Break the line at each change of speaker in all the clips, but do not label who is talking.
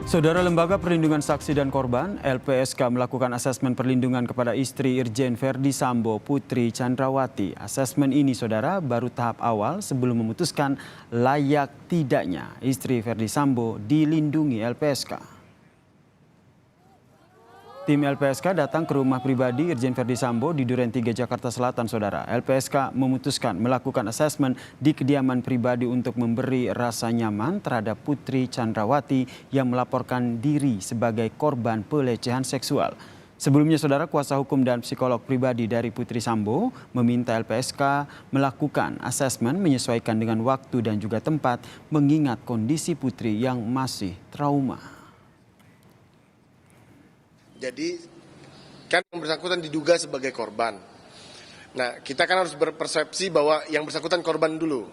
Saudara Lembaga Perlindungan Saksi dan Korban (LPSK) melakukan asesmen perlindungan kepada istri Irjen Verdi Sambo, Putri Chandrawati. Asesmen ini, saudara, baru tahap awal sebelum memutuskan layak tidaknya istri Verdi Sambo dilindungi LPSK. Tim LPSK datang ke rumah pribadi Irjen Verdi Sambo di Duren 3 Jakarta Selatan, saudara. LPSK memutuskan melakukan asesmen di kediaman pribadi untuk memberi rasa nyaman terhadap Putri Chandrawati yang melaporkan diri sebagai korban pelecehan seksual. Sebelumnya, saudara, kuasa hukum dan psikolog pribadi dari Putri Sambo meminta LPSK melakukan asesmen menyesuaikan dengan waktu dan juga tempat mengingat kondisi Putri yang masih trauma.
Jadi kan yang bersangkutan diduga sebagai korban. Nah, kita kan harus berpersepsi bahwa yang bersangkutan korban dulu.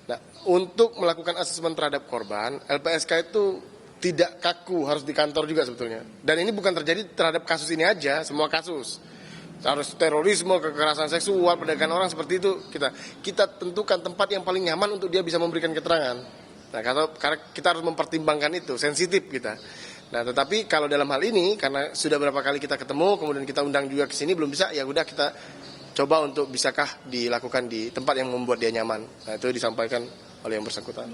Nah, untuk melakukan asesmen terhadap korban, LPSK itu tidak kaku, harus di kantor juga sebetulnya. Dan ini bukan terjadi terhadap kasus ini aja, semua kasus. Harus terorisme, kekerasan seksual, perdagangan orang seperti itu kita tentukan tempat yang paling nyaman untuk dia bisa memberikan keterangan. Nah, karena kita harus mempertimbangkan itu, sensitif kita. Nah, tetapi kalau dalam hal ini, karena sudah berapa kali kita ketemu, kemudian kita undang juga ke sini, belum bisa, ya udah kita coba untuk bisakah dilakukan di tempat yang membuat dia nyaman. Nah, itu disampaikan oleh yang bersangkutan.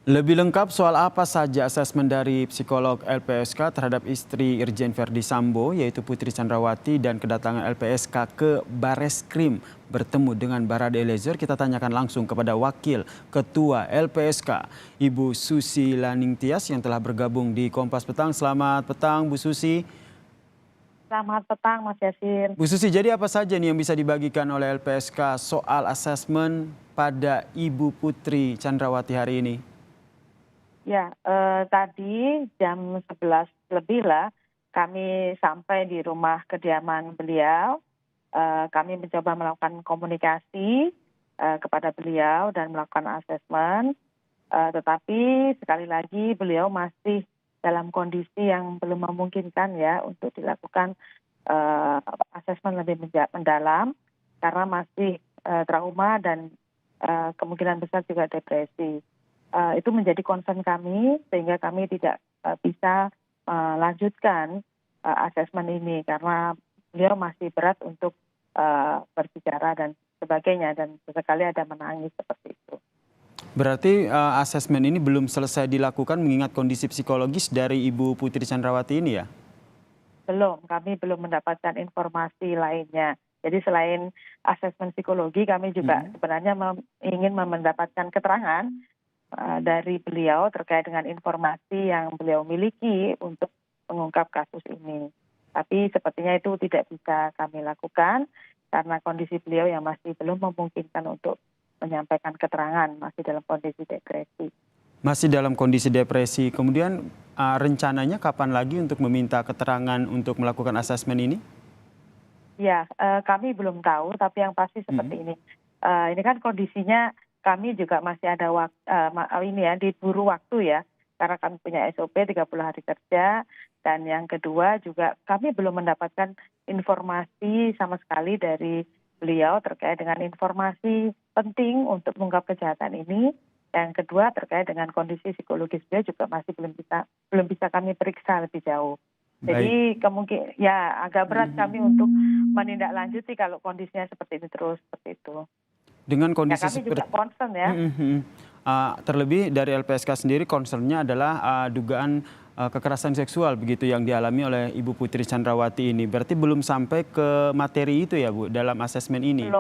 Lebih lengkap soal apa saja asesmen dari psikolog LPSK terhadap istri Irjen Verdi Sambo, yaitu Putri Chandrawati, dan kedatangan LPSK ke Bareskrim bertemu dengan Barada Eliezer, kita tanyakan langsung kepada Wakil Ketua LPSK, Ibu Susi Laningtyas, yang telah bergabung di Kompas Petang. Selamat petang, Bu Susi.
Selamat petang, Mas Yasin.
Bu Susi, jadi apa saja nih yang bisa dibagikan oleh LPSK soal asesmen pada Ibu Putri Chandrawati hari ini?
Ya, tadi jam 11 lebih lah kami sampai di rumah kediaman beliau. Kami mencoba melakukan komunikasi kepada beliau dan melakukan asesmen. Tetapi sekali lagi beliau masih dalam kondisi yang belum memungkinkan ya untuk dilakukan asesmen lebih mendalam karena masih trauma dan kemungkinan besar juga depresi. Itu menjadi concern kami sehingga kami tidak bisa melanjutkan asesmen ini karena beliau masih berat untuk berbicara dan sebagainya dan sesekali ada menangis seperti itu.
Berarti asesmen ini belum selesai dilakukan mengingat kondisi psikologis dari Ibu Putri Chandrawati ini ya?
Belum, kami belum mendapatkan informasi lainnya. Jadi selain asesmen psikologi kami juga sebenarnya ingin mendapatkan keterangan dari beliau terkait dengan informasi yang beliau miliki untuk mengungkap kasus ini. Tapi sepertinya itu tidak bisa kami lakukan karena kondisi beliau yang masih belum memungkinkan untuk menyampaikan keterangan, masih dalam kondisi depresi.
Masih dalam kondisi depresi. Kemudian rencananya kapan lagi untuk meminta keterangan untuk melakukan asesmen ini?
Ya, kami belum tahu, tapi yang pasti seperti ini. Ini kan kondisinya kami juga masih ada diburu waktu ya, karena kami punya SOP 30 hari kerja, dan yang kedua juga kami belum mendapatkan informasi sama sekali dari beliau terkait dengan informasi penting untuk mengungkap kejahatan ini. Yang kedua terkait dengan kondisi psikologis beliau juga masih belum bisa kami periksa lebih jauh. Jadi kemungkinan ya agak berat kami untuk menindaklanjuti kalau kondisinya seperti ini terus seperti itu.
Dengan kondisi
ya, kami juga concern ya.
Terlebih dari LPSK sendiri concernnya adalah dugaan kekerasan seksual begitu yang dialami oleh Ibu Putri Chandrawati ini. Berarti belum sampai ke materi itu ya Bu dalam asesmen ini?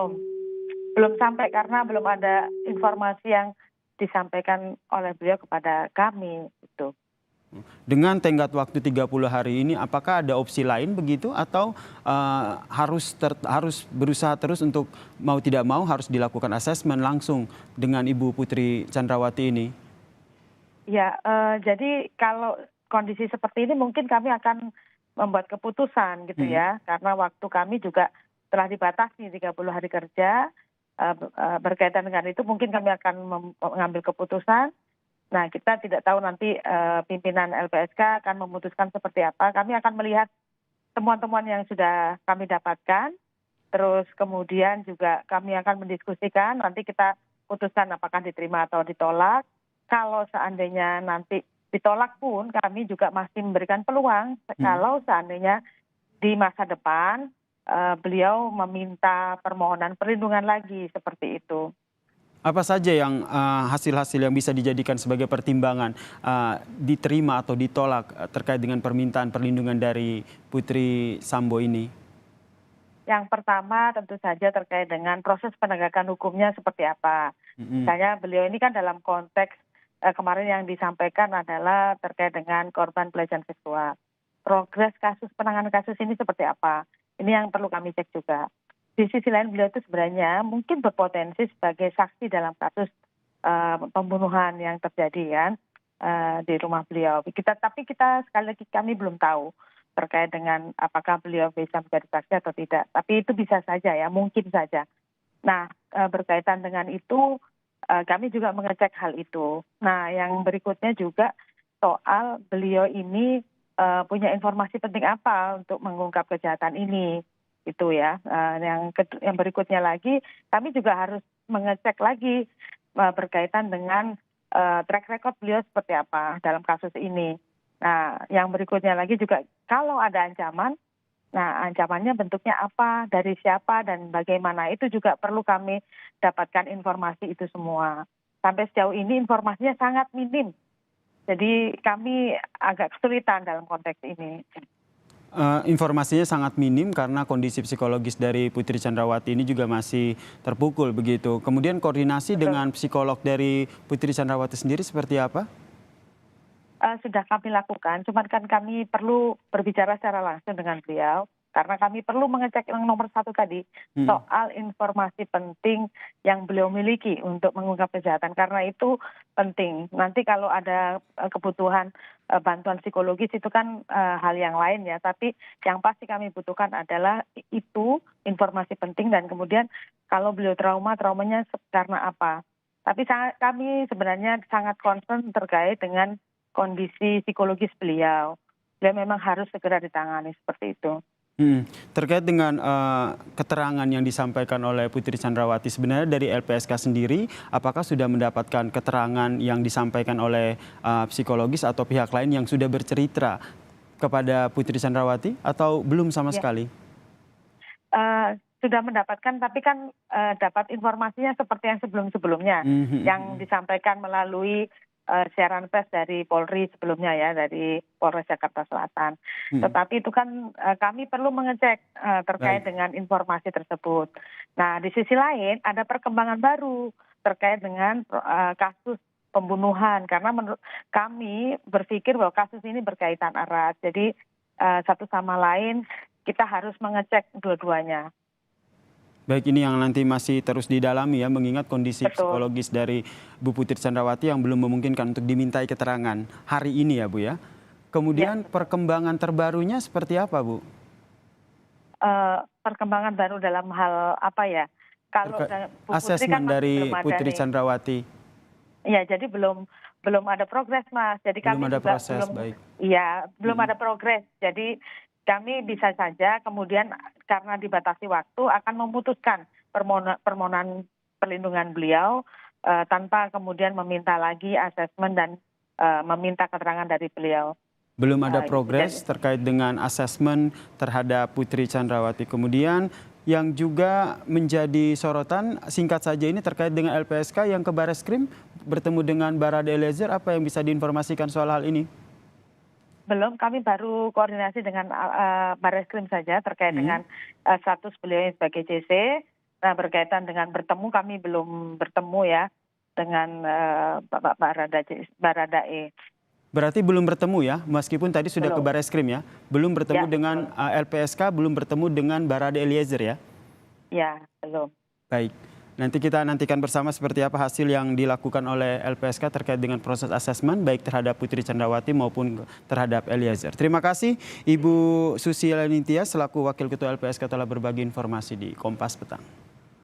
Belum sampai karena belum ada informasi yang disampaikan oleh beliau kepada kami itu.
Dengan tenggat waktu 30 hari ini, apakah ada opsi lain begitu atau harus berusaha terus untuk mau tidak mau harus dilakukan asesmen langsung dengan Ibu Putri Chandrawati ini?
Ya, jadi kalau kondisi seperti ini mungkin kami akan membuat keputusan gitu ya, karena waktu kami juga telah dibatasi 30 hari kerja. Berkaitan dengan itu mungkin kami akan mengambil keputusan. Nah, kita tidak tahu nanti pimpinan LPSK akan memutuskan seperti apa. Kami akan melihat temuan-temuan yang sudah kami dapatkan. Terus kemudian juga kami akan mendiskusikan, nanti kita putuskan apakah diterima atau ditolak. Kalau seandainya nanti ditolak pun kami juga masih memberikan peluang kalau seandainya di masa depan beliau meminta permohonan perlindungan lagi seperti itu.
Apa saja yang hasil-hasil yang bisa dijadikan sebagai pertimbangan diterima atau ditolak terkait dengan permintaan perlindungan dari Putri Sambo ini?
Yang pertama tentu saja terkait dengan proses penegakan hukumnya seperti apa. Misalnya beliau ini kan dalam konteks kemarin yang disampaikan adalah terkait dengan korban pelecehan seksual. Progres kasus, penanganan kasus ini seperti apa? Ini yang perlu kami cek juga. Di sisi lain beliau itu sebenarnya mungkin berpotensi sebagai saksi dalam kasus pembunuhan yang terjadi kan di rumah beliau. Tapi kita sekali lagi kami belum tahu terkait dengan apakah beliau bisa menjadi saksi atau tidak. Tapi itu bisa saja ya, mungkin saja. Nah, berkaitan dengan itu kami juga mengecek hal itu. Nah, yang berikutnya juga soal beliau ini punya informasi penting apa untuk mengungkap kejahatan ini. Itu ya. Yang berikutnya lagi, kami juga harus mengecek lagi berkaitan dengan track record beliau seperti apa dalam kasus ini. Nah, yang berikutnya lagi juga kalau ada ancaman, nah ancamannya bentuknya apa, dari siapa, dan bagaimana, itu juga perlu kami dapatkan informasi itu semua. Sampai sejauh ini informasinya sangat minim, jadi kami agak kesulitan dalam konteks ini.
Informasinya sangat minim karena kondisi psikologis dari Putri Chandrawati ini juga masih terpukul begitu. Kemudian koordinasi dengan psikolog dari Putri Chandrawati sendiri seperti apa?
Sudah kami lakukan, cuman kan kami perlu berbicara secara langsung dengan beliau, karena kami perlu mengecek yang nomor satu tadi, soal informasi penting yang beliau miliki untuk mengungkap kejahatan, karena itu penting. Nanti kalau ada kebutuhan bantuan psikologis itu kan hal yang lain ya, tapi yang pasti kami butuhkan adalah itu informasi penting, dan kemudian kalau beliau traumanya karena apa. Tapi kami sebenarnya sangat concern terkait dengan kondisi psikologis beliau. Beliau memang harus segera ditangani seperti itu.
Terkait dengan keterangan yang disampaikan oleh Putri Chandrawati, sebenarnya dari LPSK sendiri, apakah sudah mendapatkan keterangan yang disampaikan oleh psikologis atau pihak lain yang sudah bercerita kepada Putri Chandrawati atau belum sama sekali?
Sudah mendapatkan, tapi kan dapat informasinya seperti yang sebelum-sebelumnya, yang disampaikan melalui siaran pers dari Polri sebelumnya ya, dari Polres Jakarta Selatan. Tetapi itu kan kami perlu mengecek terkait dengan informasi tersebut. Nah, di sisi lain ada perkembangan baru terkait dengan kasus pembunuhan, karena menurut kami berpikir bahwa kasus ini berkaitan erat. Jadi satu sama lain kita harus mengecek dua-duanya.
Baik, ini yang nanti masih terus didalami ya, mengingat kondisi psikologis dari Bu Putri Chandrawati yang belum memungkinkan untuk dimintai keterangan hari ini ya Bu ya. Kemudian perkembangan terbarunya seperti apa Bu?
Perkembangan baru dalam hal apa ya? Kalau Bu
asesmen
kan
dari Putri Chandrawati.
Iya, jadi belum ada progres Mas. Jadi
belum
kami
ada
juga
proses, baik.
Iya, belum ada progres. Jadi kami bisa saja kemudian karena dibatasi waktu akan memutuskan permohonan perlindungan beliau tanpa kemudian meminta lagi asesmen dan meminta keterangan dari beliau.
Belum ada progres terkait dengan asesmen terhadap Putri Chandrawati. Kemudian yang juga menjadi sorotan singkat saja ini terkait dengan LPSK yang ke Barreskrim bertemu dengan Barada Eliezer, apa yang bisa diinformasikan soal hal ini?
Belum, kami baru koordinasi dengan Barreskrim saja terkait dengan status beliau sebagai JC. Nah, berkaitan dengan bertemu, kami belum bertemu ya dengan Bapak Barada E.
Berarti belum bertemu ya, meskipun tadi sudah ke Barreskrim ya? Belum bertemu dengan LPSK, belum bertemu dengan Barada Eliezer ya?
Ya, belum.
Baik. Nanti kita nantikan bersama seperti apa hasil yang dilakukan oleh LPSK terkait dengan proses asesmen baik terhadap Putri Chandrawati maupun terhadap Eliezer. Terima kasih Ibu Susi Nitya selaku Wakil Ketua LPSK telah berbagi informasi di Kompas Petang.